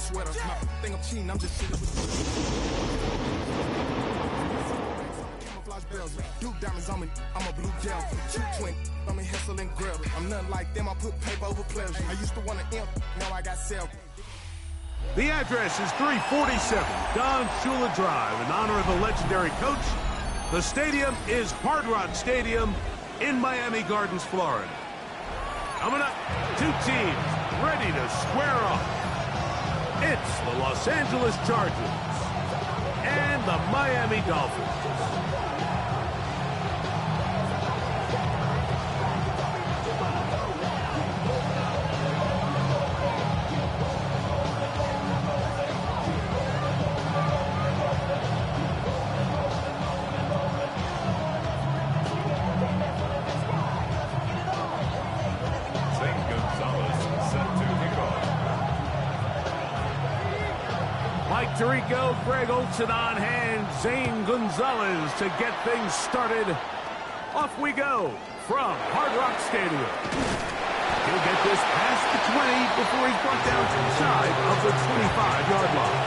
sweater. My thing I'm cheating, I'm just chilling with camouflage bells. Duke diamonds on me, I'm a blue gel. Shoot twin, I'm in Hessel and Grill. I'm nothing like them, I put paper over pleasure. I used to want to imp, now I got self. The address is 347 Don Shula Drive in honor of the legendary coach. The stadium is Hard Rock Stadium in Miami Gardens, Florida. Coming up, two teams ready to square off. It's the Los Angeles Chargers and the Miami Dolphins. Tirico, Greg Olsen on hand, Zane Gonzalez to get things started. Off we go from Hard Rock Stadium. He'll get this past the 20 before he's brought down to the side of the 25-yard line.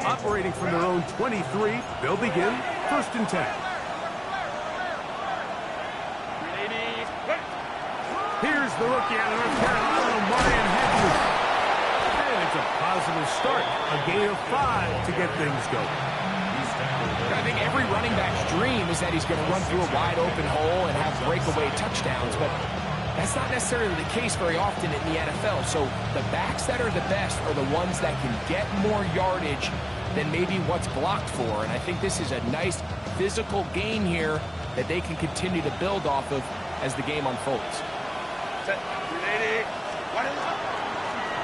Operating from their own 23, they'll begin 1st and 10. Here's the rookie out of North Carolina, Marion Hedges. And it's a positive start. A gain of 5 to get things going. I think every running back's dream is that he's going to run through a wide open hole and have breakaway touchdowns, but that's not necessarily the case very often in the NFL. So the backs that are the best are the ones that can get more yardage than maybe what's blocked for. And I think this is a nice physical gain here that they can continue to build off of as the game unfolds.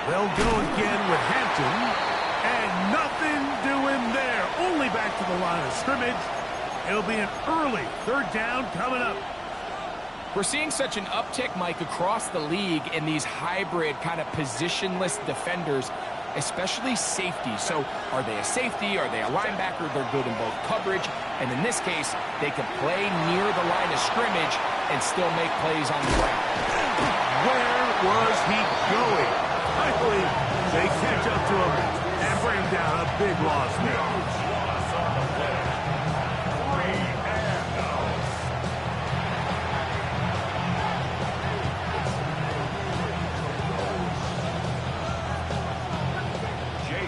They'll go again with Hampton, and nothing doing there. Only back to the line of scrimmage. It'll be an early 3rd down coming up. We're seeing such an uptick, Mike, across the league in these hybrid kind of positionless defenders, especially safety. So are they a safety? Are they a linebacker? They're good in both coverage. And in this case, they can play near the line of scrimmage and still make plays on the ground. Where was he going? I believe they catch up to him and bring down a big loss there.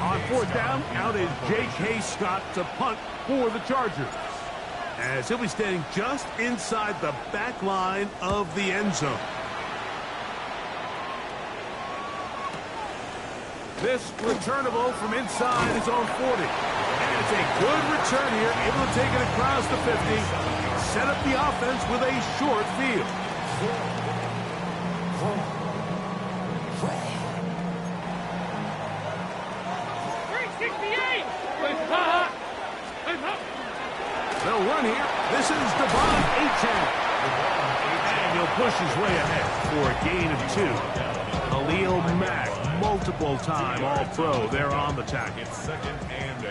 On 4th down, out is J.K. Scott to punt for the Chargers, as he'll be standing just inside the back line of the end zone. This returnable from inside his own 40. And it's a good return here, able to take it across the 50, set up the offense with a short field. They'll run here. This is Devon Achane. And he'll push his way ahead for a gain of 2. Khalil Mack, multiple time All-Pro there on the tackle.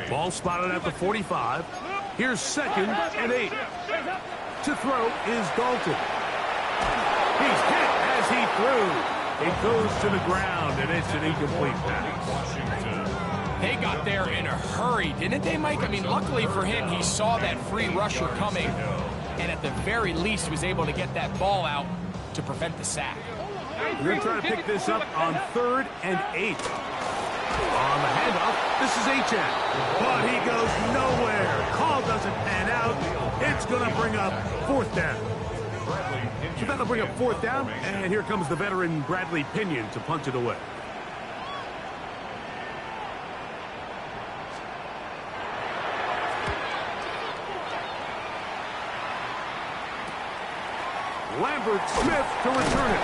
Ball spotted at the 45. Here's 2nd and 8. To throw is Dalton. He's hit as he threw. It goes to the ground, and it's an incomplete pass. They got there in a hurry, didn't they, Mike? I mean, luckily for him, he saw that free rusher coming, and at the very least was able to get that ball out to prevent the sack. We're going to try to pick this up on 3rd and 8. On the handoff, this is Achane. But he goes nowhere. Call doesn't pan out. It's going to bring up 4th down. So that'll bring up 4th down, and here comes the veteran Bradley Pinion to punt it away. Lambert Smith to return it.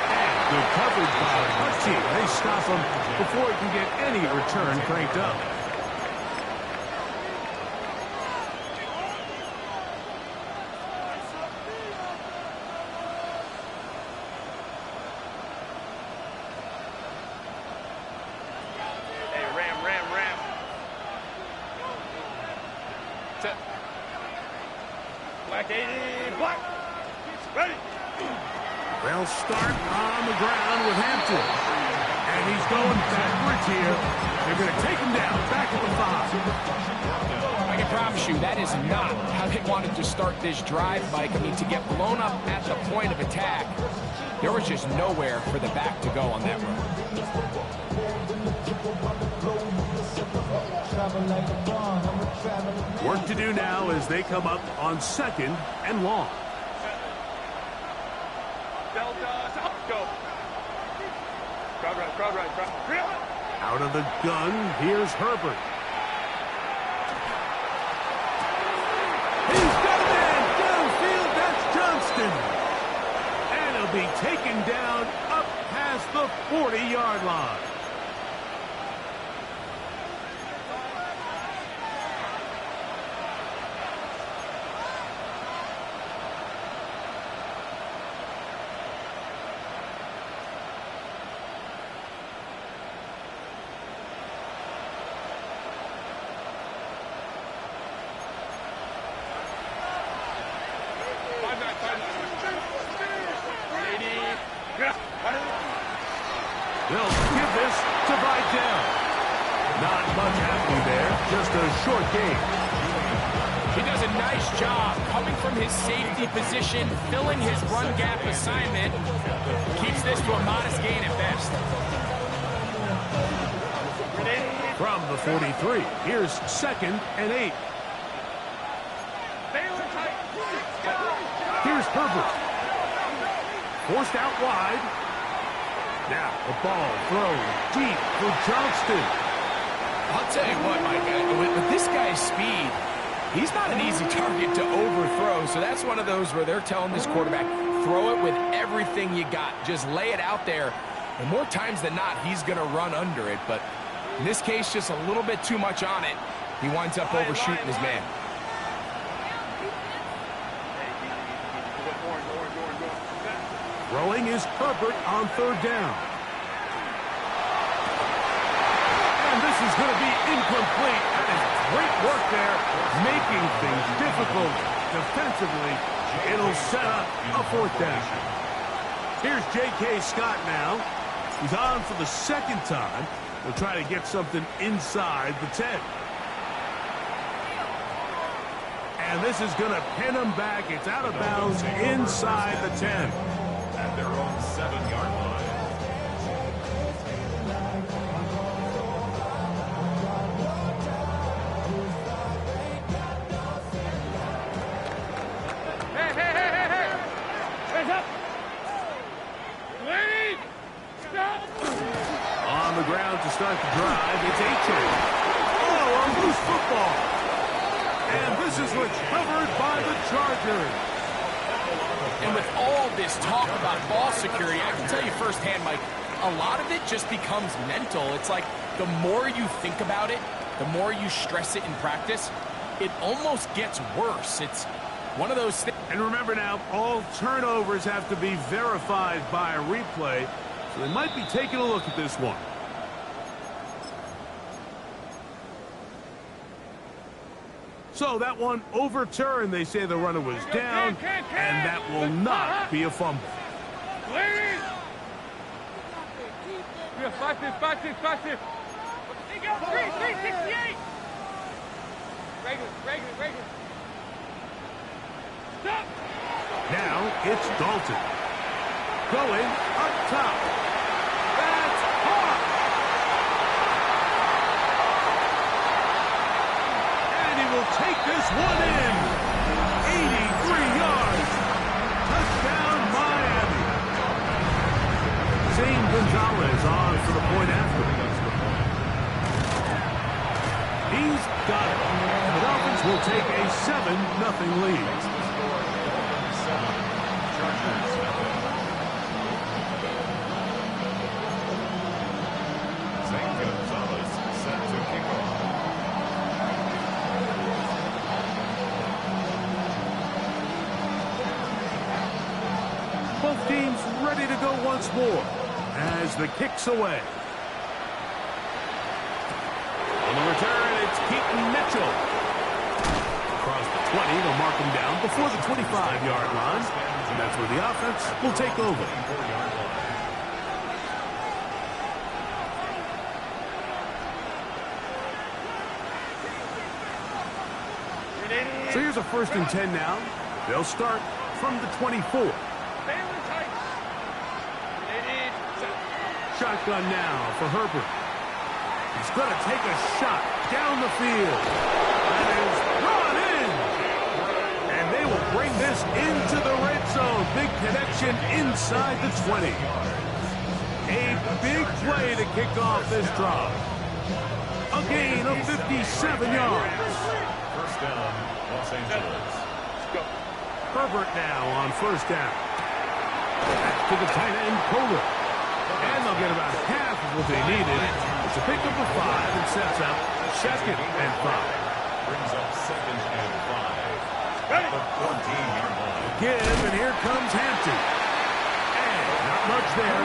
And good coverage by the punt team. They stop him before he can get any return cranked up. They'll start on the ground with Hampton. And he's going backwards here. They're going to take him down, back at the 5. I can promise you that is not how they wanted to start this drive, Mike. I mean, to get blown up at the point of attack, there was just nowhere for the back to go on that run. Work to do now as they come up on 2nd and long. Out of the gun, here's Herbert. He's got a man downfield, that's Johnston. And he'll be taken down up past the 40-yard line. They'll give this to Vidal. Not much happening there, just a short game. He does a nice job coming from his safety position, filling his run gap assignment. Keeps this to a modest gain at best. From the 43, here's 2nd and 8. Here's Herbert. Forced out wide. Now the ball thrown deep for Johnston. I'll tell you what, Mike, with this guy's speed, he's not an easy target to overthrow. So that's one of those where they're telling this quarterback, throw it with everything you got. Just lay it out there. And more times than not, he's going to run under it. But in this case, just a little bit too much on it. He winds up overshooting his man. Throwing is Herbert on 3rd down. And this is going to be incomplete. That is great work there, making things difficult defensively. It'll set up a 4th down. Here's J.K. Scott now. He's on for the 2nd time. We'll try to get something inside the 10. And this is going to pin him back. It's out of bounds inside the 10. At their own 7-yard line. Hey! Hands up! Lead! Stop! On the ground to start the drive, it's Aiken. Oh, a loose football. And this is recovered by the Chargers. And with all this talk about ball security, I can tell you firsthand, Mike, a lot of it just becomes mental. It's like the more you think about it, the more you stress it in practice, it almost gets worse. It's one of those things. And remember now, all turnovers have to be verified by a replay, so they might be taking a look at this one. So that one overturned. They say the runner was down, and that will not be a fumble. Lead! Yeah, 5-6. They go 368. Regular. Stop! Now it's Dalton. Going up top. That's hard. And he will take this one in. 83 yards. Touchdown, Miami. Zane Gonzalez on for the point after. He's got it. The Dolphins will take a 7-0 lead. Both teams ready to go once more as the kick's away. On the return, it's Keaton Mitchell. across the 20. They'll mark him down before the 25-yard line. And that's where the offense will take over. So here's a 1st and 10 now. They'll start from the 24. Shotgun now for Herbert. He's going to take a shot down the field. That is brought in. And they will bring this into the red zone. Big connection inside the 20. A big play to kick off this drive. A gain of 57 yards. First down, Los Angeles. Herbert now on 1st down. Back to the tight end, Kohler. And they'll get about half of what they needed. It's a pickup of 5 and sets up 2nd and 5. Brings up 2nd and 5. At the 14-yard line. Give, and here comes Hampton. And not much there.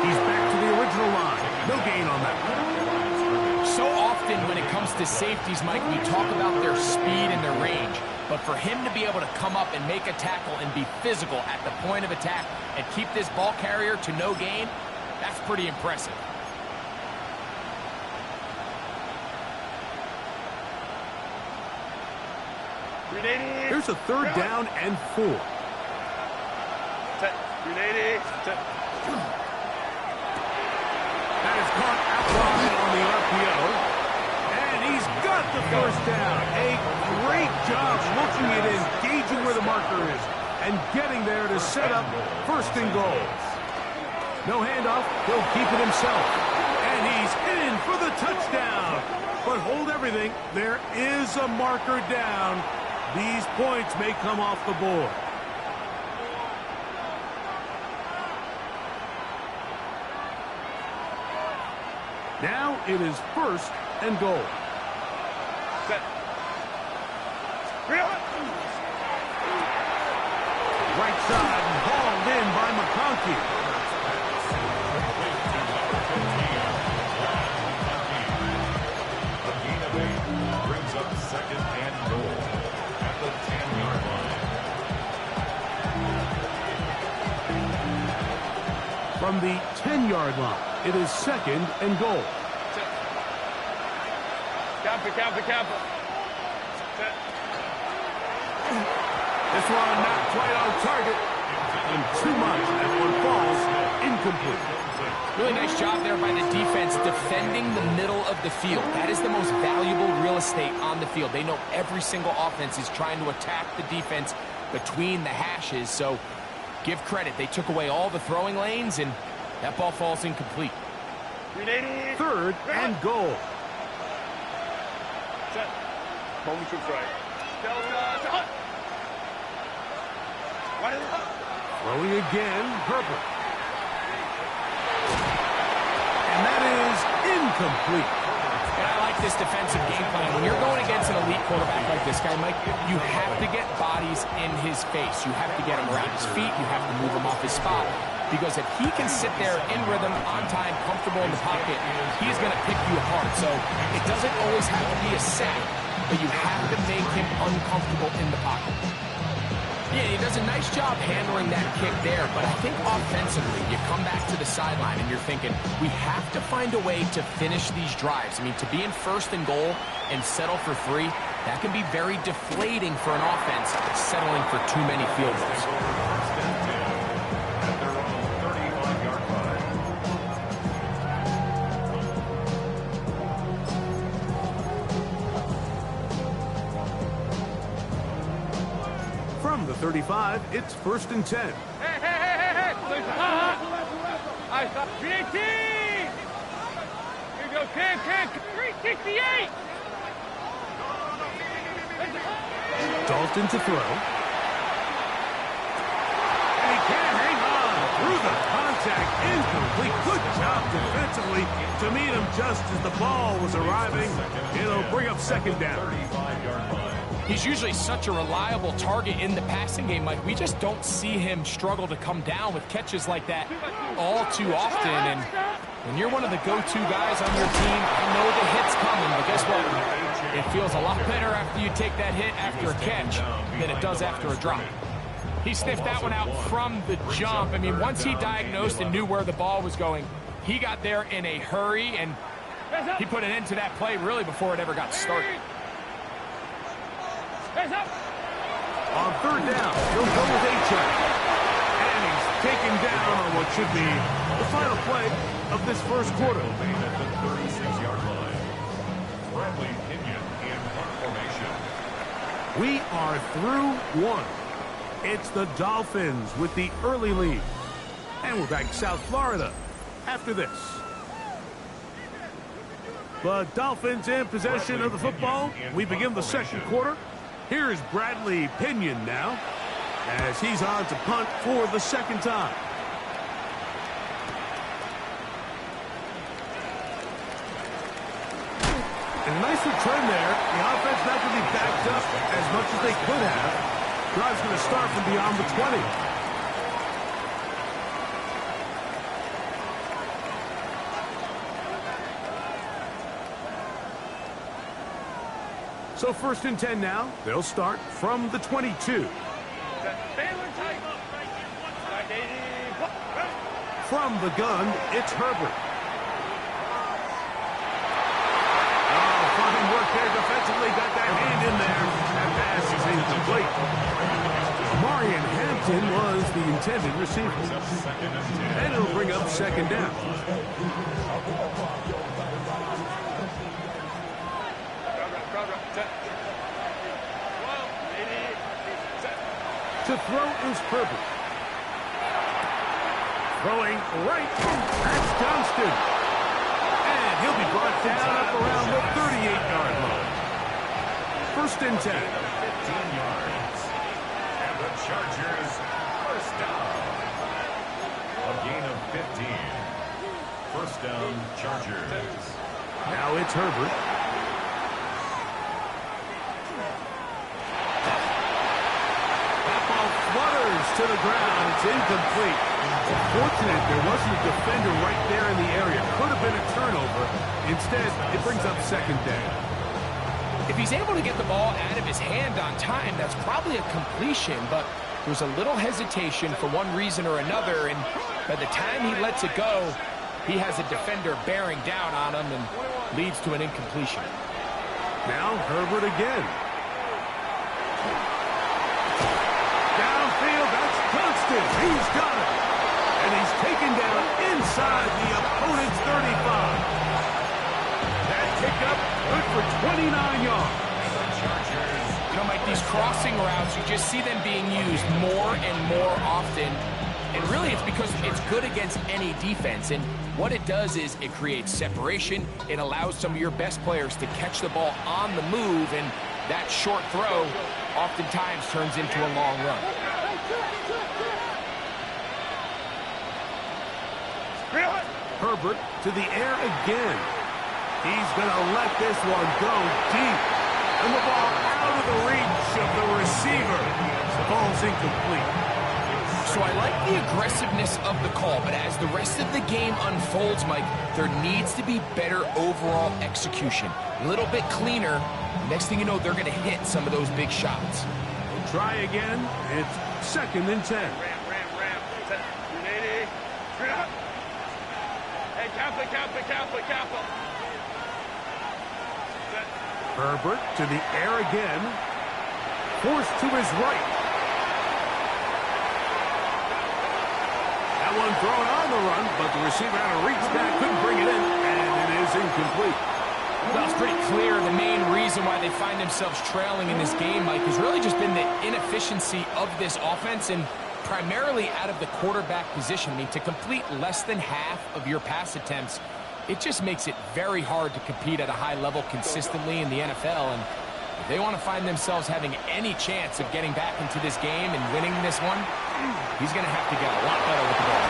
He's back to the original line. No gain on that one. So often when it comes to safeties, Mike, we talk about their speed and their range. But for him to be able to come up and make a tackle and be physical at the point of attack and keep this ball carrier to no gain, that's pretty impressive. Here's a 3rd down and 4. That is caught outside on the RPO. And he's got the 1st down. A great job looking at engaging where the marker is and getting there to set up 1st and goal. No handoff. He'll keep it himself. And he's in for the touchdown. But hold everything. There is a marker down. These points may come off the board. Now it is 1st and goal. Set. Right side and hauled in by McConkey. A gain of 8 brings up 2nd and goal at the 10-yard line. From the 10-yard line, it is 2nd and goal. Camper. This one not quite on target. And too much. That one falls incomplete. Really nice job there by the defense defending the middle of the field. That is the most valuable real estate on the field. They know every single offense is trying to attack the defense between the hashes. So give credit. They took away all the throwing lanes, and that ball falls incomplete. 3rd and goal. Throwing again, Herbert. And that is incomplete. And I like this defensive game plan. When you're going against an elite quarterback like this guy, Mike, you have to get bodies in his face. You have to get him around his feet. You have to move him off his spot. Because if he can sit there in rhythm, on time, comfortable in the pocket, he's going to pick you apart. So it doesn't always have to be a sack, but you have to make him uncomfortable in the pocket. Yeah, he does a nice job handling that kick there, but I think offensively, you come back to the sideline and you're thinking, we have to find a way to finish these drives. I mean, to be in 1st and goal and settle for 3, that can be very deflating for an offense settling for too many field goals. At their own 35-yard line. From the 35, it's 1st and 10. Hey! I stop. 318! Here you go, Cam. 368! Dalton to throw. And he can't hang on through the contact. Incomplete. Good job defensively to meet him just as the ball was arriving. It'll bring up 2nd down. 35-yard line. He's usually such a reliable target in the passing game, Mike. We just don't see him struggle to come down with catches like that all too often. And When you're one of the go-to guys on your team, I know the hit's coming, but guess what? It feels a lot better after you take that hit after a catch than it does after a drop. He sniffed that one out from the jump. I mean, once he diagnosed and knew where the ball was going, he got there in a hurry, and he put an end to that play really before it ever got started. On third down, he'll go with A-check. And he's taken down on what should be the final play of this first quarter. At the 36-yard line. Bradley Pinion in punt formation. We are through one. It's the Dolphins with the early lead. And we're back in South Florida after this. The Dolphins in possession of the football. We begin the second quarter. Here's Bradley Pinion now, as he's on to punt for the second time. And a nice return there. The offense not going to be backed up as much as they could have. Drive's going to start from beyond the 20. So first and 10 now. They'll start from the 22. From the gun, it's Herbert. Oh, fine work there defensively. Got that hand in there. That pass is incomplete. Marion Hampton was the intended receiver. And it'll bring up second down. To throw is Herbert. Throwing right. That's Johnston. And he'll be brought down up around the 38-yard line. First and 10. 15 yards. And the Chargers first down. A gain of 15. First down, Chargers. Now it's Herbert. Flutters to the ground. It's incomplete. Fortunate there wasn't a defender right there in the area. Could have been a turnover. Instead, it brings up second down. If he's able to get the ball out of his hand on time, that's probably a completion, but there's a little hesitation for one reason or another, and by the time he lets it go, he has a defender bearing down on him and leads to an incompletion. Now Herbert again. Downfield, that's Johnston. He's got it. And he's taken down inside the opponent's 35. That pickup good for 29 yards. You know, Mike, these crossing routes, you just see them being used more and more often. And really, it's because it's good against any defense. And what it does is it creates separation. It allows some of your best players to catch the ball on the move. And that short throw oftentimes turns into a long run. Herbert to the air again. He's going to let this one go deep. And the ball out of the reach of the receiver. The ball's incomplete. So I like the aggressiveness of the call, but as the rest of the game unfolds, Mike, there needs to be better overall execution. A little bit cleaner. Next thing you know, they're going to hit some of those big shots. We'll try again. It's second and 10. Ram. Set. 180. Straight up. Hey, careful. Set. Herbert to the air again. Forced to his right. That one thrown on the run, but the receiver had to reach back, couldn't bring it in, and it is incomplete. Well, it's pretty clear the main reason why they find themselves trailing in this game, Mike, has really just been the inefficiency of this offense and primarily out of the quarterback position. I mean, to complete less than half of your pass attempts, it just makes it very hard to compete at a high level consistently in the NFL. And if they want to find themselves having any chance of getting back into this game and winning this one, he's going to have to get a lot better with the ball.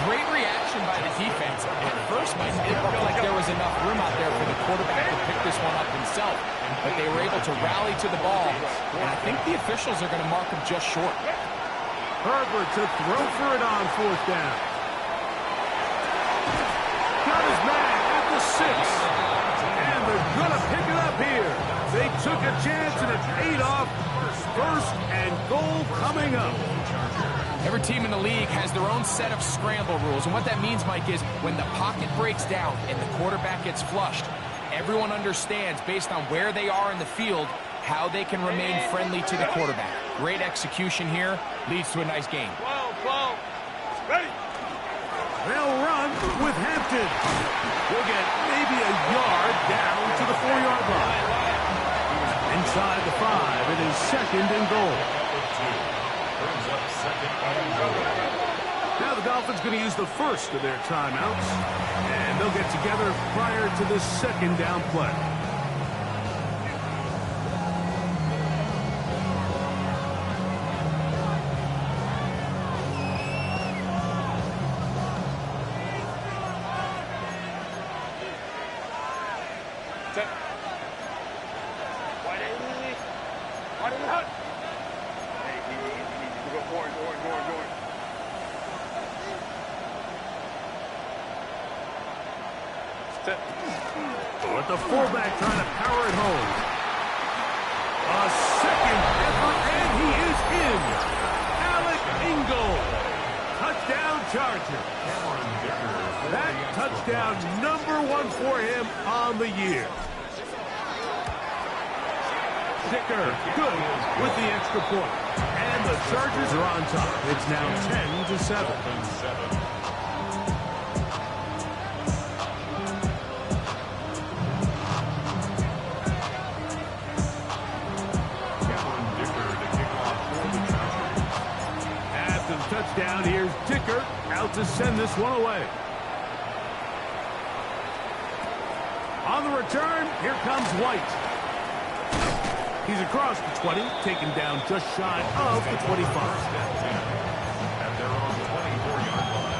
Great reaction by the defense. At first, Mike, it looked like there was enough room out there for the quarterback to pick this one up himself, but they were able to rally to the ball, and I think the officials are going to mark him just short. Herbert to throw for it on fourth down. And they're going to pick it up here. They took a chance and it paid off. First and goal coming up. Every team in the league has their own set of scramble rules. And what that means, Mike, is when the pocket breaks down and the quarterback gets flushed, everyone understands, based on where they are in the field, how they can remain friendly to the quarterback. Great execution here. Leads to a nice game. 12. Ready. They'll run with Hampton. We'll get maybe a yard down to the 4-yard line. Inside the 5, it is second and goal. Now the Dolphins going to use the first of their timeouts, and they'll get together prior to this second down play. With the fullback trying to power it home. A second effort, and he is in. Alec Ingold. Touchdown Charger. That touchdown #1 for him on the year. Dicker, good with the extra point. And the Chargers are on top. It's now 10-7. Touchdown. Here's Dicker out to send this one away. On the return, here comes White. He's across the 20, taken down just shy of the 25. And they're on the 24-yard line.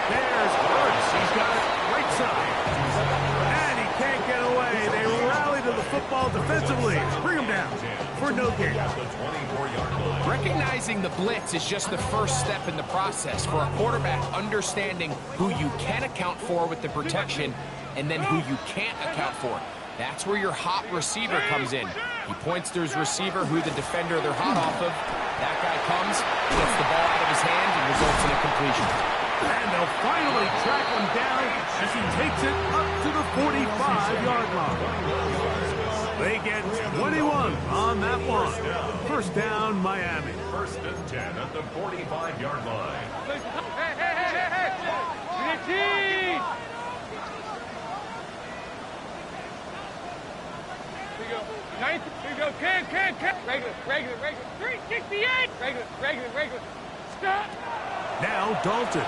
There's Hurts. He's got it right side. And he can't get away. They rally to the football defensively. Bring him down for no gain. Recognizing the blitz is just the first step in the process for a quarterback, understanding who you can account for with the protection and then who you can't account for. That's where your hot receiver comes in. He points to his receiver, who the defender they're hot off of. That guy comes, gets the ball out of his hand, and results in a completion. And they'll finally track him down as he takes it up to the 45-yard line. They get 21 on that one. First down, Miami. First and 10 at the 45-yard line. Hey! Here we go. Ninth. Here we go. Can. Regular. 368. Regular. Stop. Now Dalton.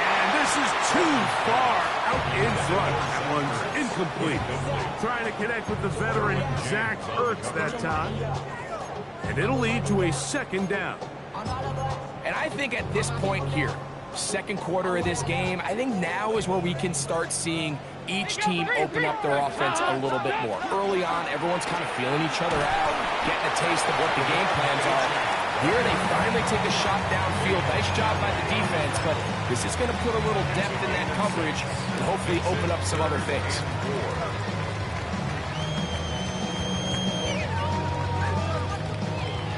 And this is too far out in front. That one's incomplete. Trying to connect with the veteran Zach Ertz that time. And it'll lead to a second down. And I think at this point here, second quarter of this game, I think now is where we can start seeing each team open up their offense a little bit more. Early on, everyone's kind of feeling each other out, getting a taste of what the game plans are. Here they finally take a shot downfield. Nice job by the defense, but this is going to put a little depth in that coverage and hopefully open up some other things.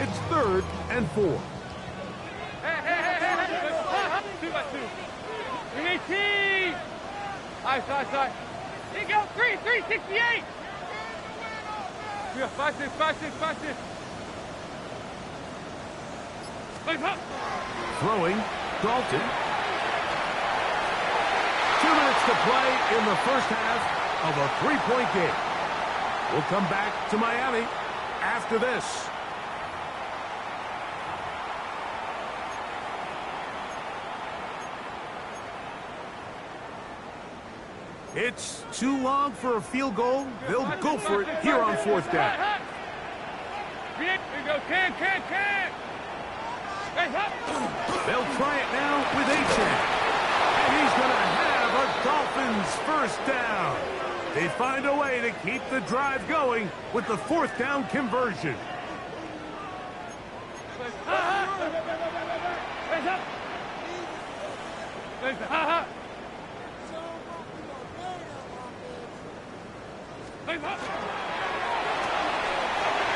It's 3rd and 4. Hey. 2 by 2. 318. Side. Here you go. 368. We got 5-6. Throwing, Dalton. 2 minutes to play in the first half of a 3-point game. We'll come back to Miami after this. It's too long for a field goal. They'll go for it here on 4th down. Here we go. Can. They'll try it now with Dolphins first down. They find a way to keep the drive going with the fourth down conversion.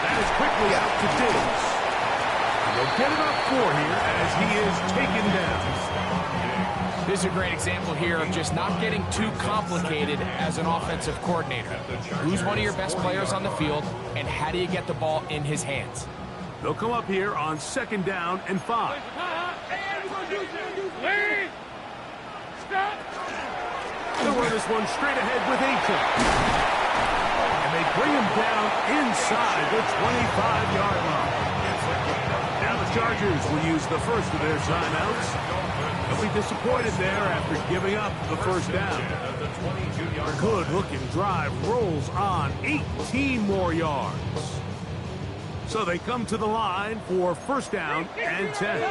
That is quickly out to Diggs. They'll get it up 4 here as he is taken down. This is a great example here of just not getting too complicated as an offensive coordinator. Who's one of your best players on the field, and how do you get the ball in his hands? They'll come up here on 2nd down and 5. They'll run this one straight ahead with Aiken. And they bring him down inside the 25-yard line. Now the Chargers will use the first of their timeouts. They'll be disappointed there after giving up the first down. Good-looking drive rolls on 18 more yards. So they come to the line for first down and 10. The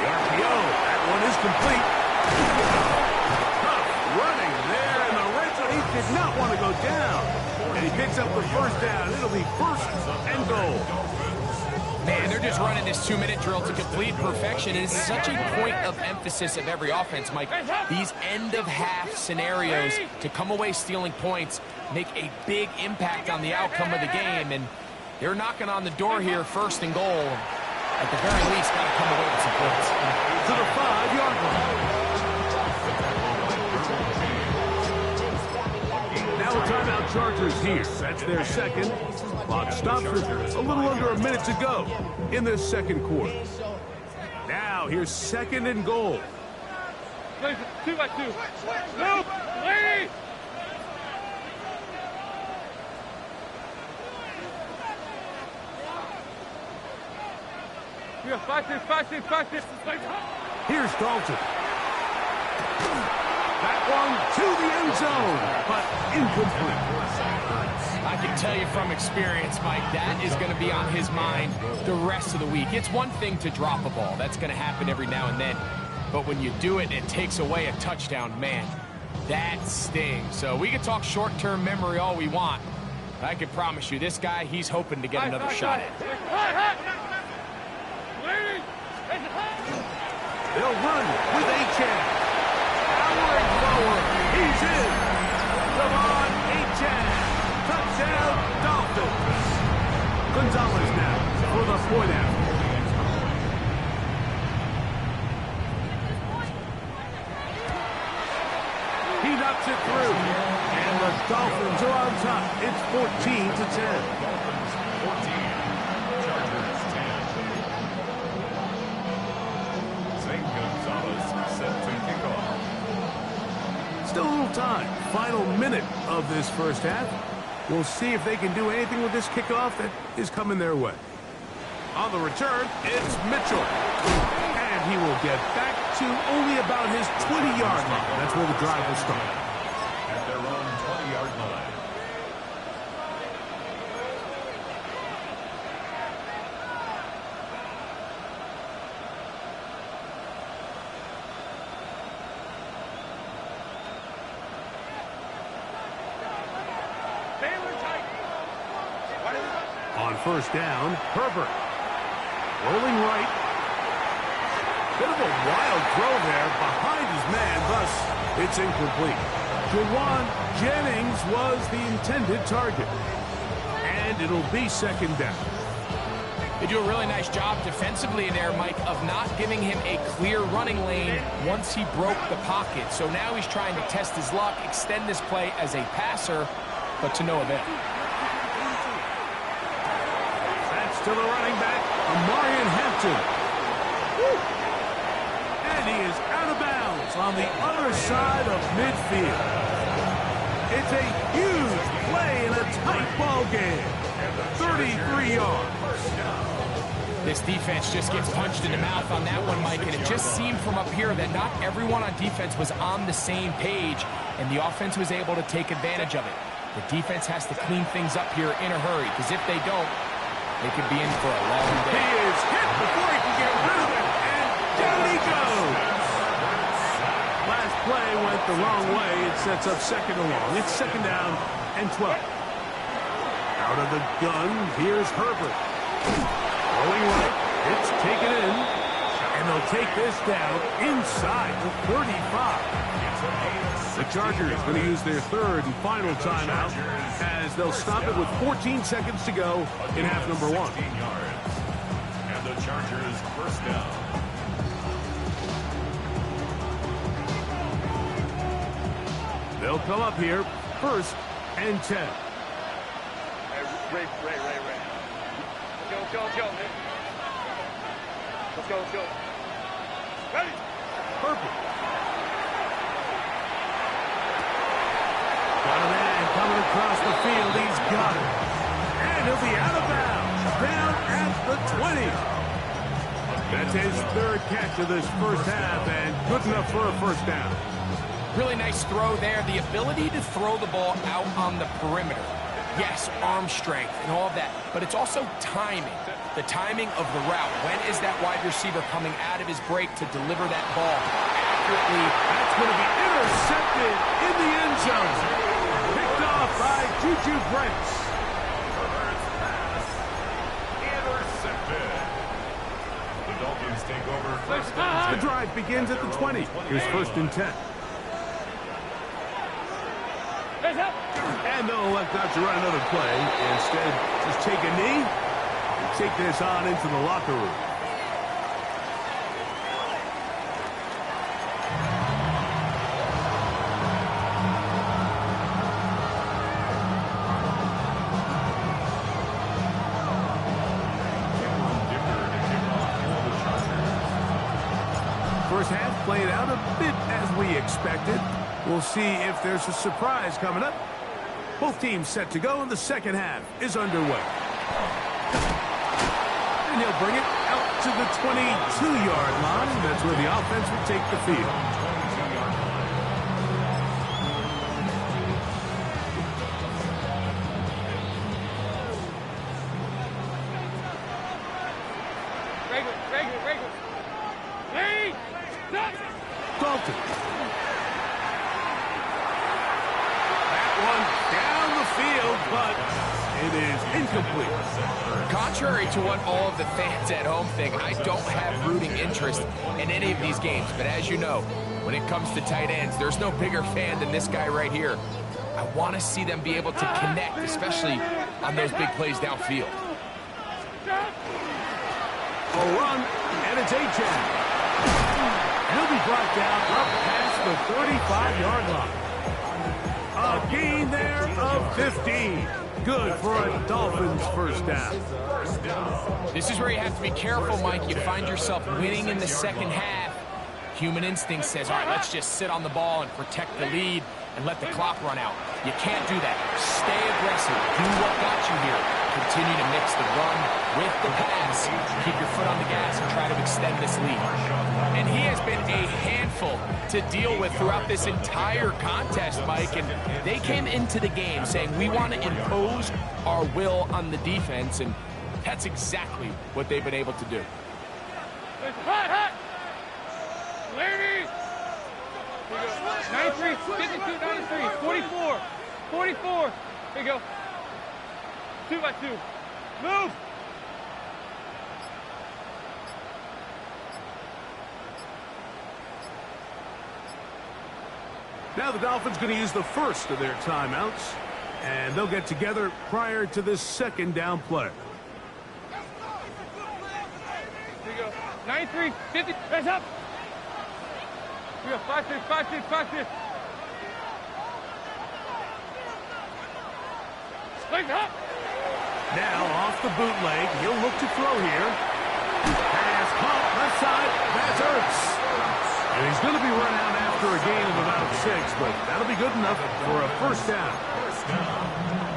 RPO, that one is complete. Tough running there in the red zone. He did not want to go down. And he picks up the first down. It'll be first and goal. Man, they're just running this 2-minute drill to complete perfection. It is such a point of emphasis of every offense, Mike. These end-of-half scenarios to come away stealing points make a big impact on the outcome of the game. And they're knocking on the door here, first and goal. At the very least, got to come away with some points. To the 5-yard line. Now a timeout Chargers here. That's their second. Clock stops with a little under a minute to go in this second quarter. Now here's 2nd and goal. 2-by-2. Move, ladies! Yeah, 5-6. Here's Dalton. That one to the end zone, but incomplete. I can tell you from experience, Mike, that is going to be on his mind the rest of the week. It's one thing to drop a ball. That's going to happen every now and then. But when you do it and it takes away a touchdown, man, that stings. So we can talk short-term memory all we want. But I can promise you, this guy, he's hoping to get another shot at it. They'll run with Achane. Powering forward. He's in. Devon Achane. Touchdown, Dolphins. Gonzalez now for the point after. He knocks it through. And the Dolphins are on top. It's 14-10. 14. Chargers 10. Zane Gonzalez set to kick off. Still a little time. Final minute of this first half. We'll see if they can do anything with this kickoff that is coming their way. On the return, it's Mitchell. And he will get back to only about his 20-yard line. That's where the drive will start. At their own 20-yard line. On first down, Herbert. Rolling right. Bit of a wild throw there behind his man, thus it's incomplete. Jawan Jennings was the intended target. And it'll be 2nd down. They do a really nice job defensively in there, Mike, of not giving him a clear running lane once he broke the pocket. So now he's trying to test his luck, extend this play as a passer, but to no avail. To the running back, Amarian Hampton. Woo. And he is out of bounds on the other side of midfield. It's a huge play in a tight ball game. 33 yards. This defense just gets punched in the mouth on that one, Mike, and it just seemed from up here that not everyone on defense was on the same page, and the offense was able to take advantage of it. The defense has to clean things up here in a hurry, because if they don't, They could be in for a long He day. is hit before he can get rid of it, and down he goes. Last play went the wrong way. It sets up second and long. It's second down and 12. Out of the gun, here's Herbert. Rolling right, it's taken in, and they'll take this down inside the 35. The Chargers going to use their third and final timeout as they'll stop it with 14 seconds to go in half number one. And the Chargers first down. They'll come up here, first and 10. Ray. Let's go, man. Let's go. Ready? Perfect. Got a man coming across the field. He's got it. And he'll be out of bounds, down at the 20. That's his third catch of this first half, and good enough for a first down. Really nice throw there. The ability to throw the ball out on the perimeter. Yes, arm strength and all of that, but it's also timing. The timing of the route. When is that wide receiver coming out of his break to deliver that ball accurately? That's going to be intercepted in the end zone. Picked off by Juju Brents. Herbert's pass. Intercepted. The Dolphins take over first The and 10. drive begins at the 20. Here's first and 10. Hands up. And they'll elect not to run another play. Instead, just take a knee and take this on into the locker room. First half played out a bit as we expected. We'll see if there's a surprise coming up. Both teams set to go, and the second half is underway. And he'll bring it out to the 22-yard line. That's where the offense will take the field. Regular. Lead. Stop. Dalton. One down the field, but it is incomplete. Contrary to what all of the fans at home think, I don't have rooting interest in any of these games. But as you know, when it comes to tight ends, there's no bigger fan than this guy right here. I want to see them be able to connect, especially on those big plays downfield. A run, and it's Achane. He'll be brought down up past the 35-yard line. A gain there of 15. Good for a Dolphins first down. This is where you have to be careful, Mike. You find yourself winning in the second half. Human instinct says, all right, let's just sit on the ball and protect the lead and let the clock run out. You can't do that. Stay aggressive. Do what got you here. Continue to mix the run with the pass. Keep your foot on the gas and try to extend this lead. And he has been a handful to deal with throughout this entire contest, Mike. And they came into the game saying, we want to impose our will on the defense. And that's exactly what they've been able to do. Hot. Ladies. 93, 52, 93, 44. Here you go. 2 by 2. Move. Now the Dolphins going to use the first of their timeouts, and they'll get together prior to this second down play. Here you go. 93, 50. Hands up. Here you go. 5-6. Legs up. Now off the bootleg, he'll look to throw here. Pass caught left side. That's Ertz. And he's going to be run out after a gain of about 6, but that'll be good enough for a first down.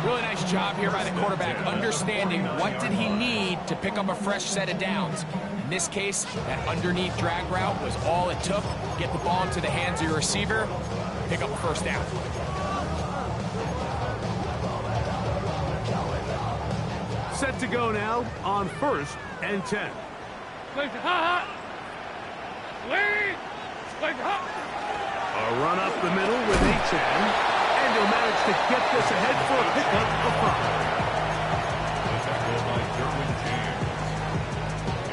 Really nice job here by the quarterback, understanding what did he need to pick up a fresh set of downs. In this case, that underneath drag route was all it took. Get the ball into the hands of your receiver, pick up a first down. set to go now on 1st and 10. A run up the middle with H.M. And he'll manage to get this ahead for a pickup of 5.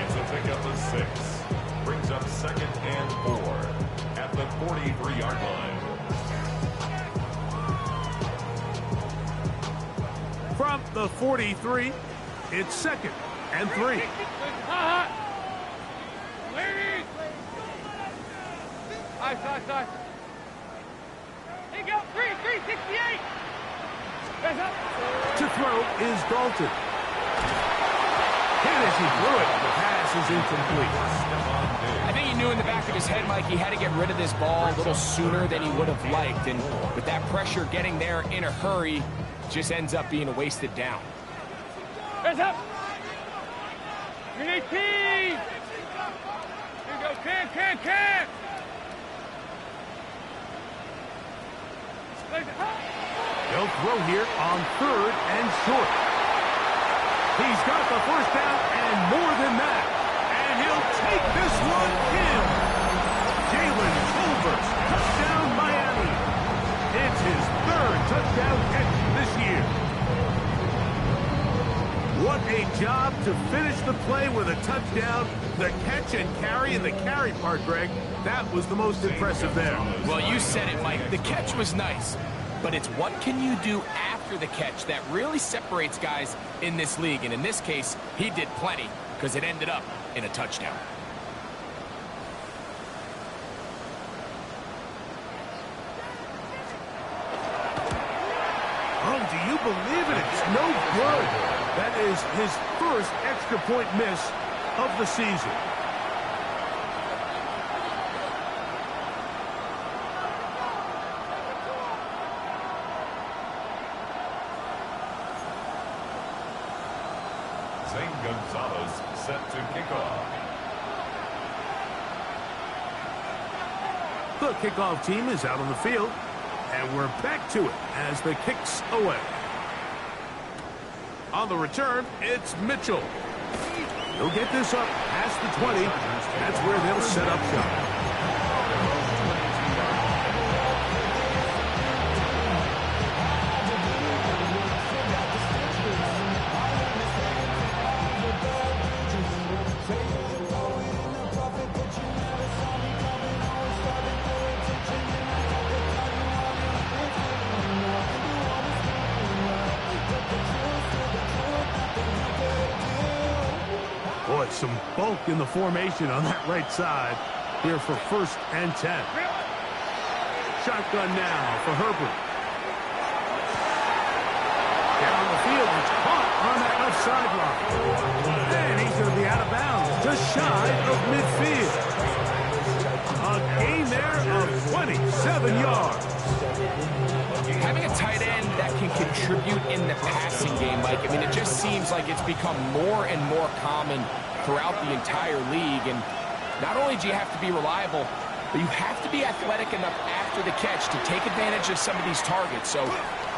It's a pickup of 6. Brings up 2nd and 4 at the 43-yard line. From the 43, it's 2nd and 3. Side. Here you go. 368. To throw is Dalton. And as he threw it, the pass is incomplete. I think he knew in the back of his head, Mike, he had to get rid of this ball a little sooner than he would have liked. And with that pressure getting there in a hurry, just ends up being a wasted down. Hands up. Green 18. Here you go. Can. They'll throw here on 3rd and short. He's got the first down and more than that. And he'll take this one in. Jalen Culver's touchdown Miami. It's his 3rd touchdown catch this year. What a job to finish the play with a touchdown. The catch and carry, and the carry part, Greg, that was the most impressive there. Well, you said it, Mike. The catch was nice, but it's what can you do after the catch that really separates guys in this league. And in this case, he did plenty because it ended up in a touchdown. Oh, do you believe it? It's no good. That is his first extra point miss of the season. Zane Gonzalez set to kick off. The kickoff team is out on the field, and we're back to it as the kick's away. On the return, it's Mitchell. He'll get this up past the 20. That's where they'll set up shop. Boy, some bulk in the formation on that right side here for 1st and 10. Shotgun now for Herbert. Down the field, it's caught on that left sideline. And he's going to be out of bounds, just shy of midfield. A gain there of 27 yards. Having a tight end that can contribute in the passing game, Mike, I mean, it just seems like it's become more and more common throughout the entire league. And not only do you have to be reliable, but you have to be athletic enough after the catch to take advantage of some of these targets. So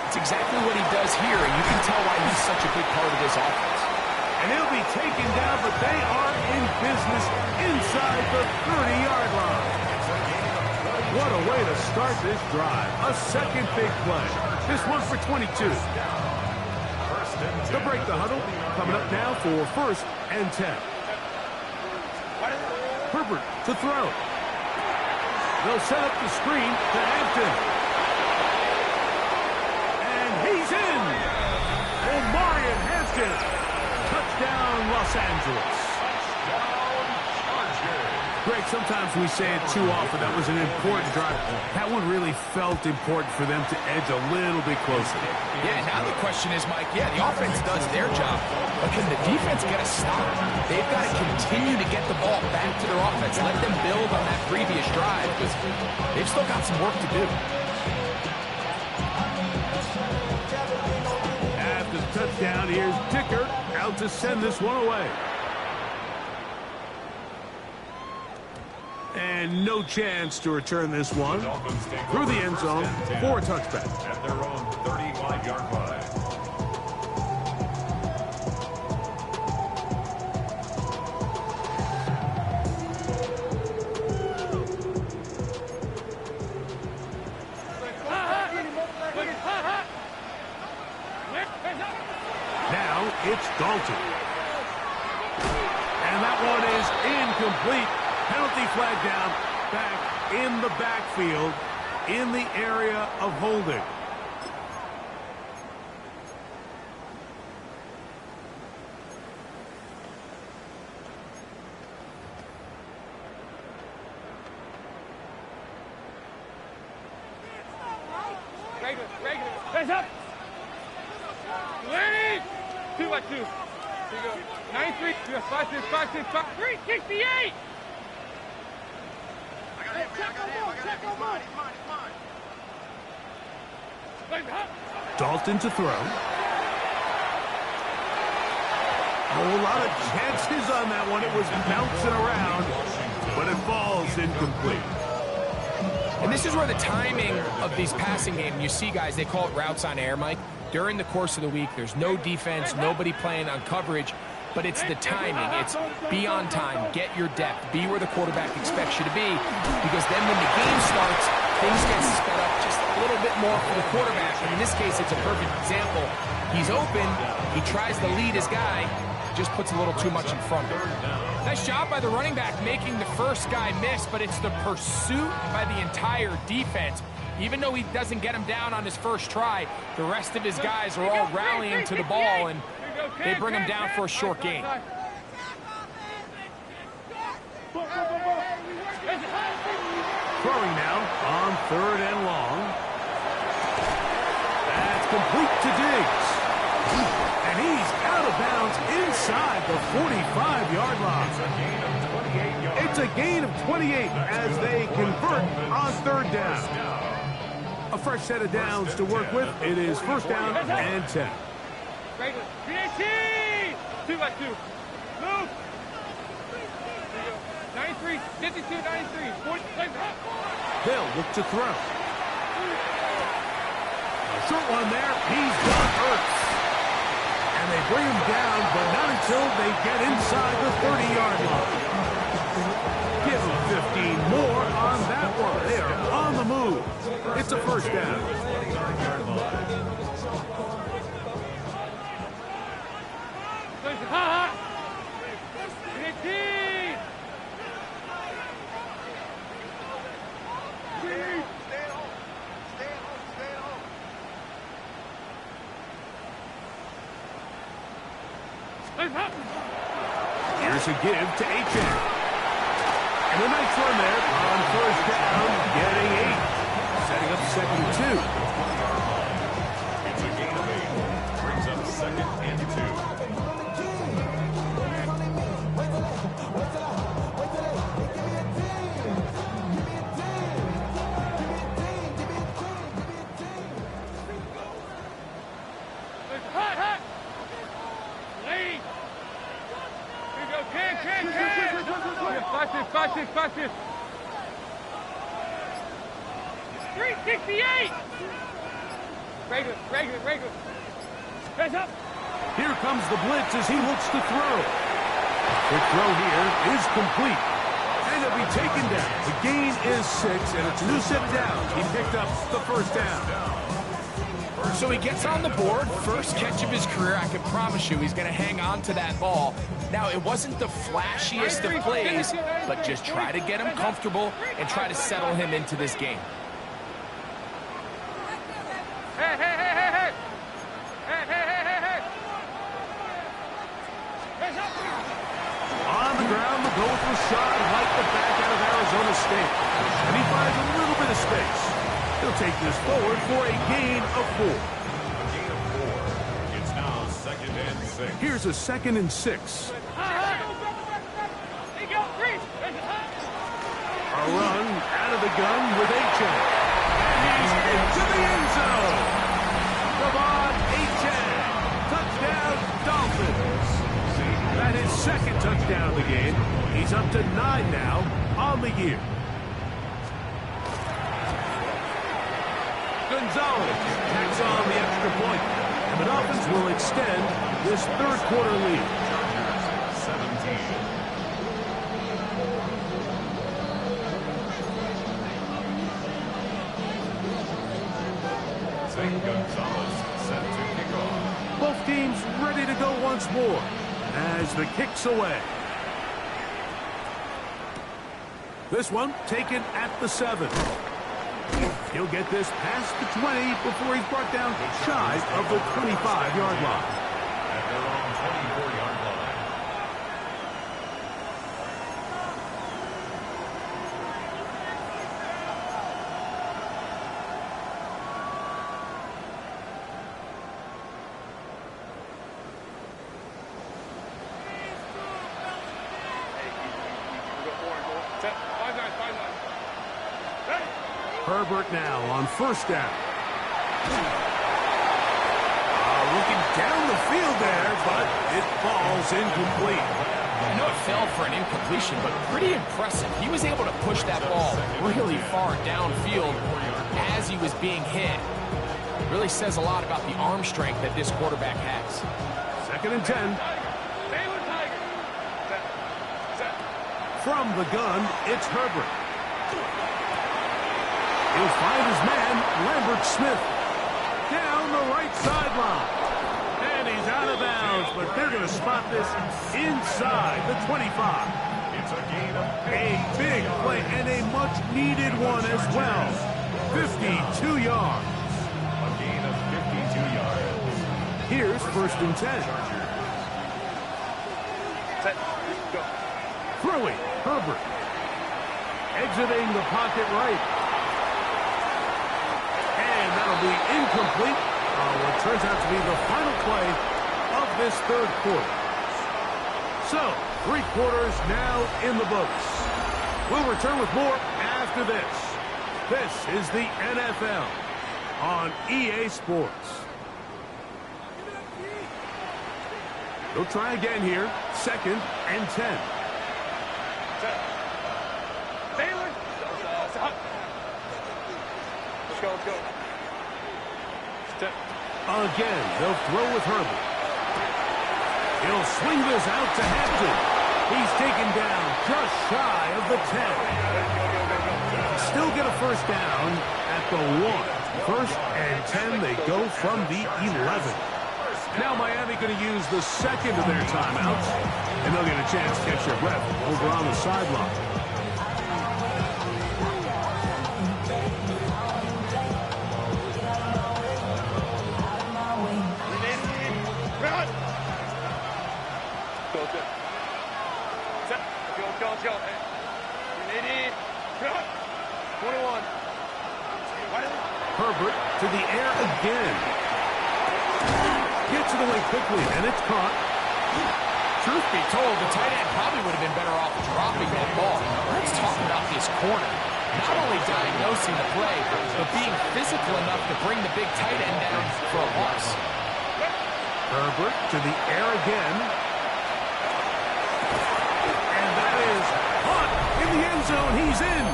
it's exactly what he does here, and you can tell why he's such a big part of this offense. And he'll be taken down, but they are in business inside the 30-yard line. What a way to start this drive. A second big play. This one for 22. To break the huddle, coming up now for 1st and 10. Herbert to throw. They'll set up the screen to Hampton. And he's in. Omarion Hampton. Touchdown, Los Angeles. Greg, sometimes we say it too often. That was an important drive. That one really felt important for them to edge a little bit closer. Yeah, now the question is, Mike, yeah, the offense does their job, but can the defense get a stop? They've got to continue to get the ball back to their offense. Let them build on that previous drive, because they've still got some work to do. After the touchdown, here's Dicker out to send this one away. And no chance to return this one through the end zone for a touchback. At their own 35-yard line. It's Dalton. And that one is incomplete. Penalty flag down, back in the backfield, in the area of holding. Regular. Face up. Lead. 2 by 2. Here you go. 9-3. You got 5-6, 5-6, 5-3. 68. Check on mine. Dalton to throw. A lot of chances on that one. It was bouncing around, but it falls incomplete. And this is where the timing of these passing games, you see guys, they call it routes on air, Mike. During the course of the week, there's no defense, nobody playing on coverage, but it's the timing. It's be on time, get your depth, be where the quarterback expects you to be, because then when the game starts, things get sped up just a little bit more for the quarterback. And in this case, it's a perfect example. He's open, he tries to lead his guy, just puts a little too much in front of him. Nice job by the running back making the first guy miss, but it's the pursuit by the entire defense. Even though he doesn't get him down on his first try, the rest of his guys are all rallying to the ball, and they bring him down for a short gain. Throwing now on 3rd and long. That's complete to Diggs. And he's out of bounds inside the 45-yard line. It's a gain of 28 as they convert on 3rd down. A fresh set of downs to work with. It is 1st down and 10. Regular. 2 by 2. Move. 93, 52, 93. 40. They'll look to throw. A short one there. He's got Ertz. And they bring him down, but not until they get inside the 30-yard line. Give them 15 more on that one. They are on the move. It's a 1st down. Here's a give to H.N. And a nice run there on 1st down, getting 8. Setting up 2nd and 2. It's a gain of 8. Brings up 2nd and 2. Five, six. 368. Regular. Heads up. Here comes the blitz as he looks to throw. The throw here is complete. And he'll be taken down. The gain is 6, and it's a new set down. He picked up the 1st down. So he gets on the board, first catch of his career. I can promise you he's going to hang on to that ball. Now, it wasn't the flashiest of plays, but just try to get him comfortable and try to settle him into this game. Hey. On the ground, the goal was shot like the back out of Arizona State. And he finds a little bit of space. He'll take this forward for a gain of 4. A gain of 4. It's now 2nd and 6. Here's a 2nd and 6. A run out of the gun with H.N. And he's into the end zone. Devon H.N. Touchdown, Dolphins. That is 2nd touchdown of the game. He's up to 9 now on the year. Gonzalez tacks on the extra point. And the Dolphins will extend this 3rd quarter lead. 17. Gonzalez set to kick off. Both team's ready to go once more as the kick's away. This one taken at the 7. He'll get this past the 20 before he's brought down shy of the 25-yard line. At their own 24-yard line. Herbert now on first down. Looking down the field there, but it falls incomplete. I know it fell for an incompletion, but pretty impressive. He was able to push that ball really far downfield as he was being hit. Really says a lot about the arm strength that this quarterback has. 2nd and 10. From the gun, it's Herbert. He'll find his man, Lambert Smith, down the right sideline. And he's out of bounds, but they're going to spot this inside the 25. It's a gain of A big play and a much-needed one as well. 52 yards. A gain of 52 yards. Here's 1st and 10. Set. Go. Throwing, Herbert. Exiting the pocket right. And that'll be incomplete. What turns out to be the final play of this 3rd quarter. So, 3 quarters now in the books. We'll return with more after this. This is the NFL on EA Sports. They'll try again here. 2nd and 10. Taylor. Stop. Let's go, let's go. Step. Again, they'll throw with Herbert. He'll swing this out to Hampton. He's taken down just shy of the 10. Still get a first down at the 1. 1st and 10, they go from the 11. Now Miami going to use the 2nd of their timeouts, and they'll get a chance to catch their breath over on the sideline. Let's go. Hey. 21. Herbert to the air again. Gets it away quickly, and it's caught. Truth be told, the tight end probably would have been better off dropping that ball. Let's talk about this corner. Not only diagnosing the play, but being physical enough to bring the big tight end down for a loss. Herbert to the air again. And that is caught in the end zone. He's in.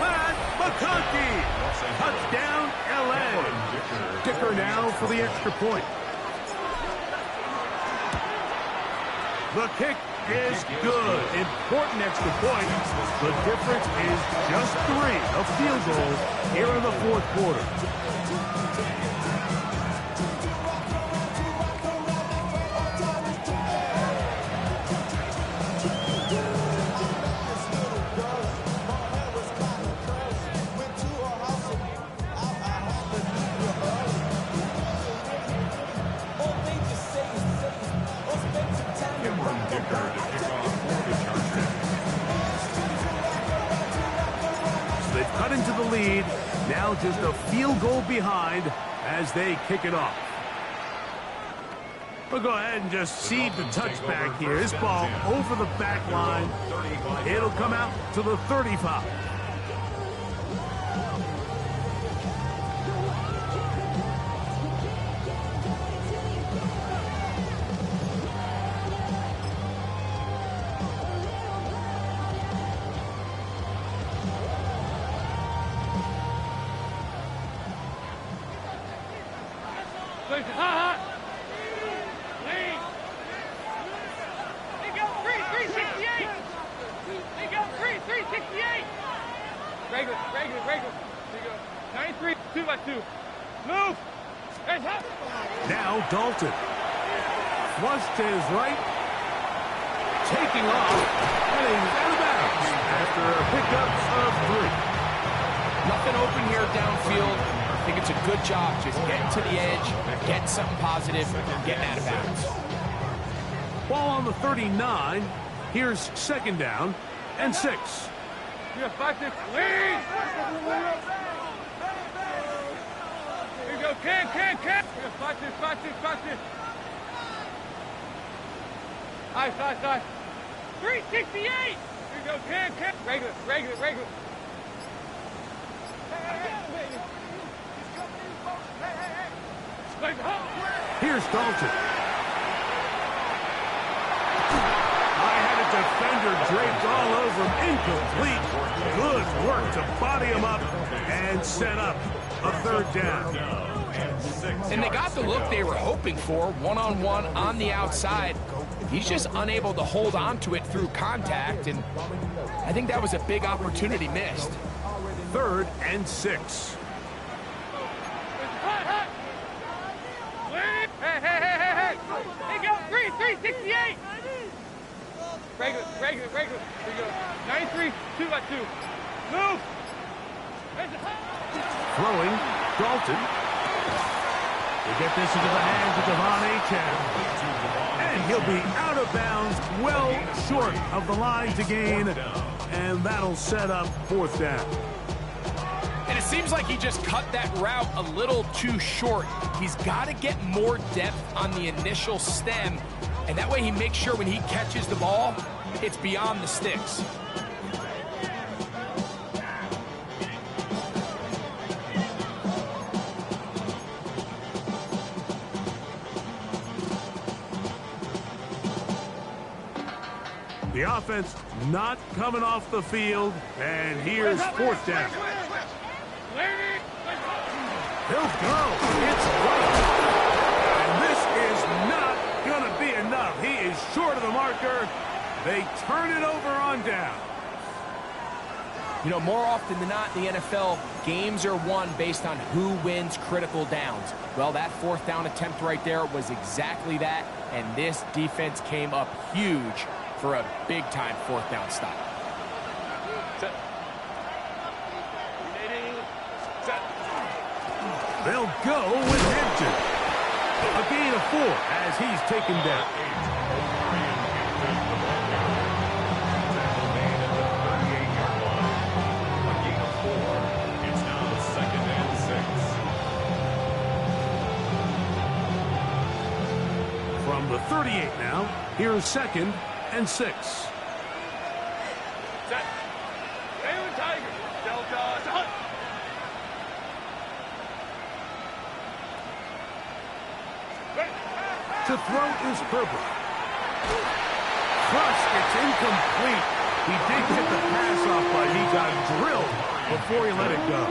Matt McConkey. Touchdown, L.A. Dicker now for the extra point. The kick is good. Important extra point. The difference is just 3. A field goal here in the 4th quarter. Cut into the lead. Now just a field goal behind as they kick it off. We'll go ahead and just cede the touchback here. This ball over the back line. It'll come out to the 35. Regular. 93, 2 by 2. Move. Now Dalton. flushed to his right. Taking off. Heading out of bounds after a pickup of 3. Nothing open here downfield. I think it's a good job just getting to the edge, getting something positive, getting out of bounds. Ball on the 39. Here's 2nd down and 6. Yeah, fight this. Lead! Here you go, can. Yeah, fight this. Ice. 368! Here you go, can. Regular. Here's Dalton. I had a defender draped all over him. Incomplete. Good work to body him up and set up a 3rd down. And they got the look they were hoping for, one-on-one on the outside. He's just unable to hold on to it through contact, and I think that was a big opportunity missed. 3rd and 6. Hey. Hey, go, 368! Regular. Here you go. 93, 2-2. Move! Throwing, Dalton. They get this into the hands of Devon Achane. And he'll be out of bounds, well short of the line to gain. And that'll set up 4th down. And it seems like he just cut that route a little too short. He's got to get more depth on the initial stem, and that way he makes sure when he catches the ball, it's beyond the sticks. The offense not coming off the field, and here's 4th down. He'll go. It's right. And this is not going to be enough. He is short of the marker. They turn it over on down. You know, more often than not in the NFL, games are won based on who wins critical downs. Well, that 4th down attempt right there was exactly that, and this defense came up huge for a big-time 4th down stop. They'll go with Hampton. A gain of 4 as he's taken down. A gain of 4. It's now 2nd and 6. From the 38 now, here's 2nd and 6. Set. Taylor Tiger. Delta to Hunt. To throw is Herbert. Crush, it's incomplete. He did get the pass off, but he got drilled before he let it go.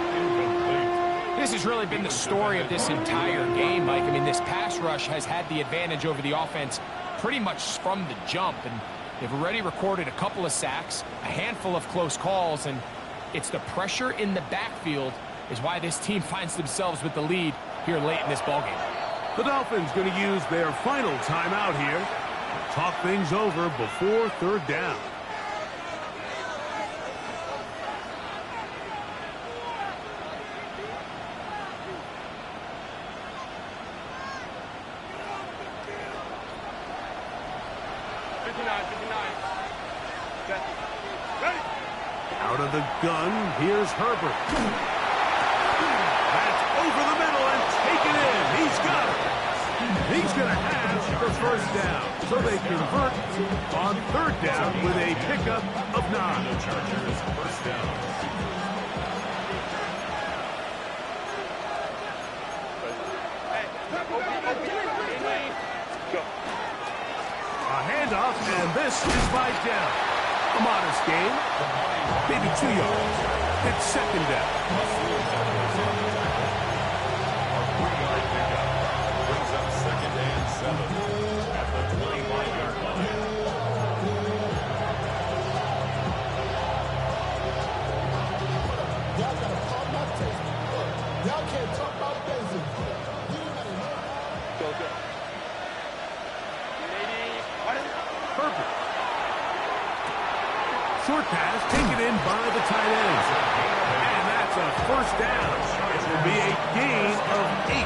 This has really been the story of this entire game, Mike. I mean, this pass rush has had the advantage over the offense pretty much from the jump, and they've already recorded a couple of sacks, a handful of close calls, and it's the pressure in the backfield is why this team finds themselves with the lead here late in this ballgame. The Dolphins going to use their final timeout here. Talk things over before 3rd down. Out of the gun, here's Herbert. That's over the middle and taken in. He's got it. He's going to have the 1st down. So they convert on 3rd down with a pickup of 9. The Chargers 1st down. A handoff, and this is by down. A modest gain, maybe 2 yards. It's 2nd down. Our 3-yard pickup brings up 2nd and 7 at the 25-yard line. Y'all gotta pump my taste. Y'all can't talk about basic. Go. Short pass taken in by the tight end. And that's a first down. It will be a gain of 8.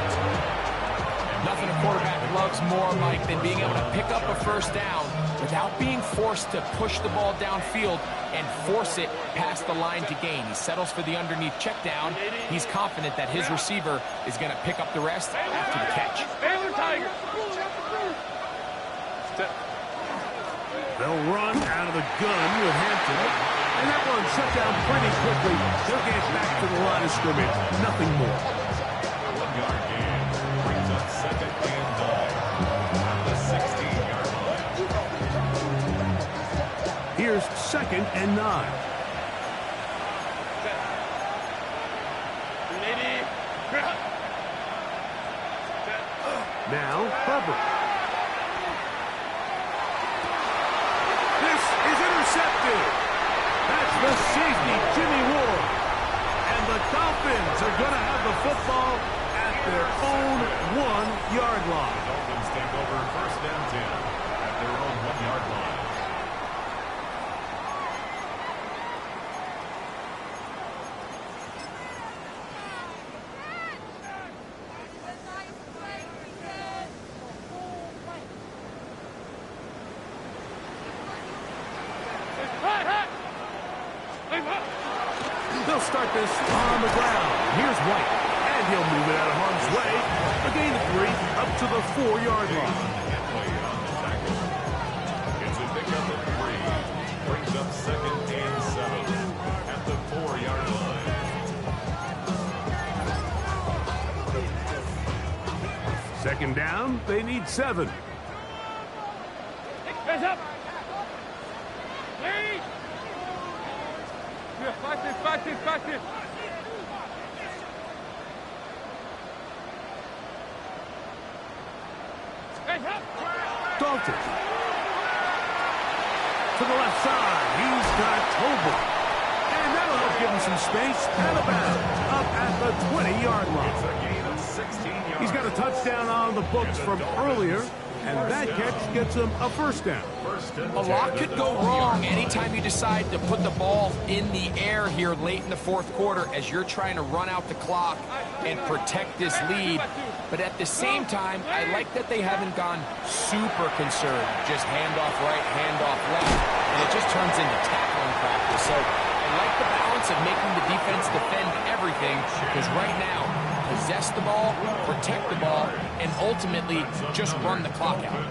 Nothing a quarterback loves more, Mike, than being able to pick up a first down without being forced to push the ball downfield and force it past the line to gain. He settles for the underneath check down. He's confident that his receiver is going to pick up the rest after the catch. They'll run out of the gun with Hampton. And that one shut down pretty quickly. They'll get back to the line of scrimmage. Nothing more. 1-yard gain brings up second and 9 at the 16-yard line. Here's second and 9. Now, Herbert. This is intercepted. That's the safety, Jimmy Ward. And the Dolphins are going to have the football at their own 1-yard line. Dolphins take over first and 10 at their own 1-yard line. They'll start this on the ground. Here's White, and he'll move it out of harm's way. A gain of 3 up to the 4-yard line. It's a pickup of 3. Brings up second and 7 at the 4-yard line. Second down, they need 7. Hands up. Lead. Yeah, back this. Hands up. Dalton. To the left side, he's got Tolbert. And that'll help give him some space. Out of bounds, up at the 20-yard line. It's a gain of 16 yards. He's got a touchdown on the books from earlier, and that catch gets him a first down. A lot could go wrong anytime you decide to put the ball in the air here late in the fourth quarter as you're trying to run out the clock and protect this lead. But at the same time, I like that they haven't gone super concerned. Just handoff right, handoff left, and it just turns into tackling practice. So I like the balance of making the defense defend everything, because right now, possess the ball, protect the ball, and ultimately just run the clock out.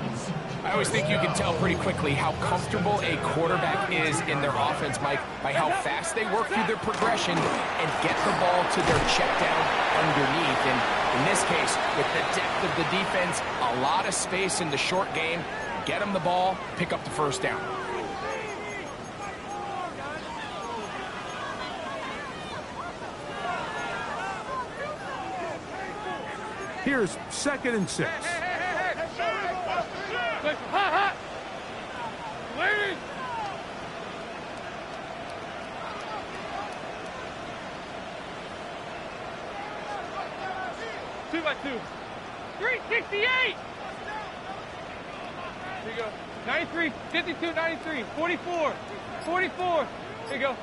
I always think you can tell pretty quickly how comfortable a quarterback is in their offense, Mike, by how fast they work through their progression and get the ball to their check down underneath. And in this case, with the depth of the defense, a lot of space in the short game, get them the ball, pick up the first down. Here's second and 6. Ladies. 2 by 2. 368. There you go. 93, 52, 93, 44, 44. There you go.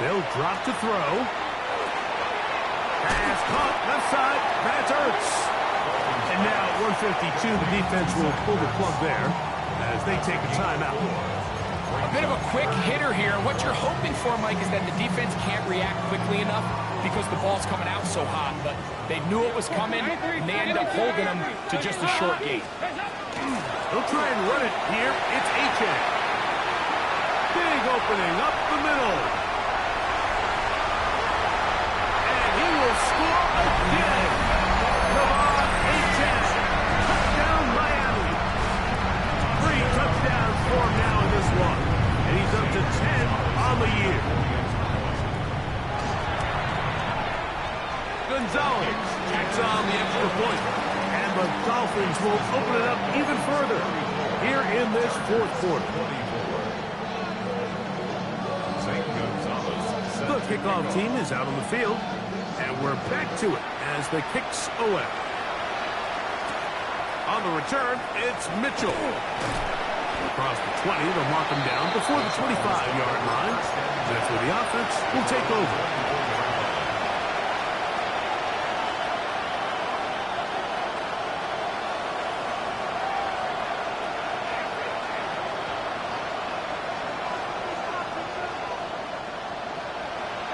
They'll drop to throw. Pass caught left side. That's Ertz. And now at 152, the defense will pull the plug there as they take a timeout. A bit of a quick hitter here. What you're hoping for, Mike, is that the defense can't react quickly enough because the ball's coming out so hot. But they knew it was coming, and they ended up holding them to just a short gain. They'll try and run it here. It's H.A. Big opening up the middle. And he will score again. Touchdown Miami. 3 touchdowns for him now in this one. And he's up to 10 on the year. Gonzalez tacks on the extra point. And the Dolphins will open it up even further here in this fourth quarter. The kickoff team is out on the field, and we're back to it as the kick's away. On the return, it's Mitchell. Across the 20, they'll mark him down before the 25-yard line. That's where the offense will take over.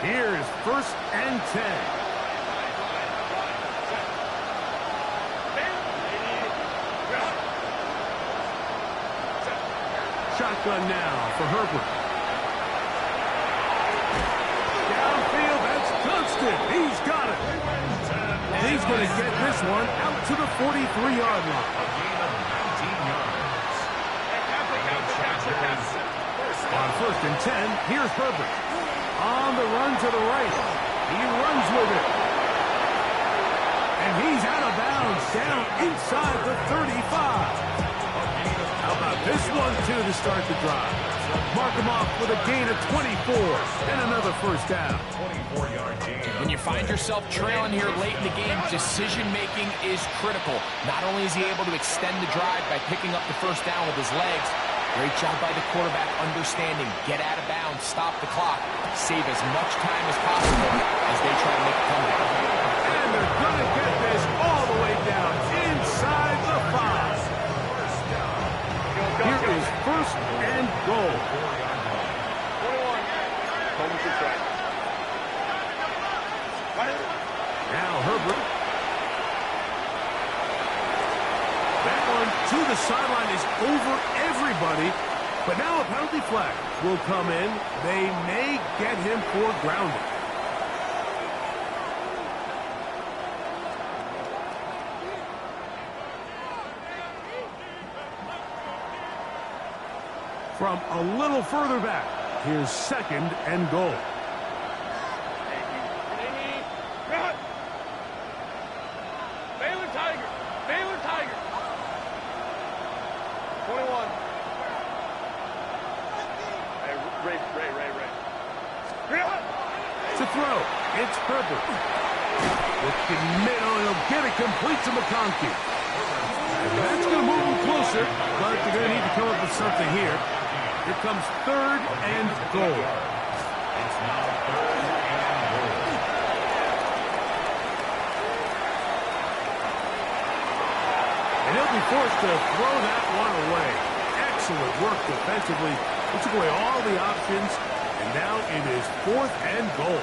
Here's 1st and 10. Shotgun now for Herbert. Downfield, that's Dunston. He's got it. And he's going to get this one out to the 43-yard line. A gain of 19 yards. On 1st and 10, here's Herbert. On the run to the right. He runs with it. And he's out of bounds, down inside the 35. How about this one, too, to start the drive? Mark him off with a gain of 24 and another first down. 24-yard gain. When you find yourself trailing here late in the game, decision-making is critical. Not only is he able to extend the drive by picking up the first down with his legs, great job by the quarterback understanding, get out of bounds, stop the clock, save as much time as possible as they try to make a comeback. And they're going to get this all the way down inside the 5. Here is 1st and goal. 21. Home to track. Now Herbert. That one to the sideline is over everybody. But now a penalty flag will come in. They may get him for grounding. From a little further back, here's 2nd and goal. Baylor Tiger. Baylor Tiger. 21. Hey, Ray. To throw, it's Herbert. With Camino, he'll get it complete to McConkey. And that's going to move him closer, but they're going to need to come up with something here. Here comes 3rd and goal. It's now 3rd and goal. And he'll be forced to throw that one away. Excellent work defensively. He took away all the options, and now it is 4th and goal.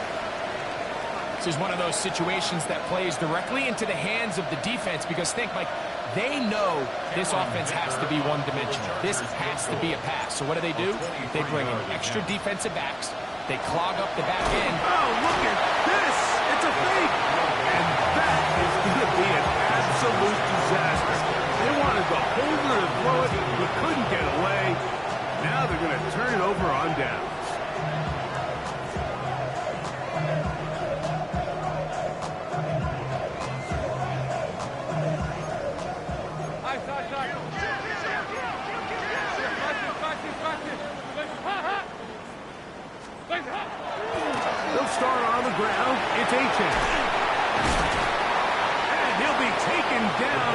This is one of those situations that plays directly into the hands of the defense because think, Mike, they know this offense has to be one-dimensional. This has to be a pass. So what do? They bring in extra defensive backs. They clog up the back end. Oh, look at this! It's a fake! And that is going to be an absolute disaster. They wanted the holder to throw it, but couldn't get away. Now they're going to turn it over on downs. They'll start on the ground. It's Achan. And he'll be taken down.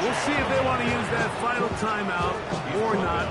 We'll see if they want to use that final timeout or not.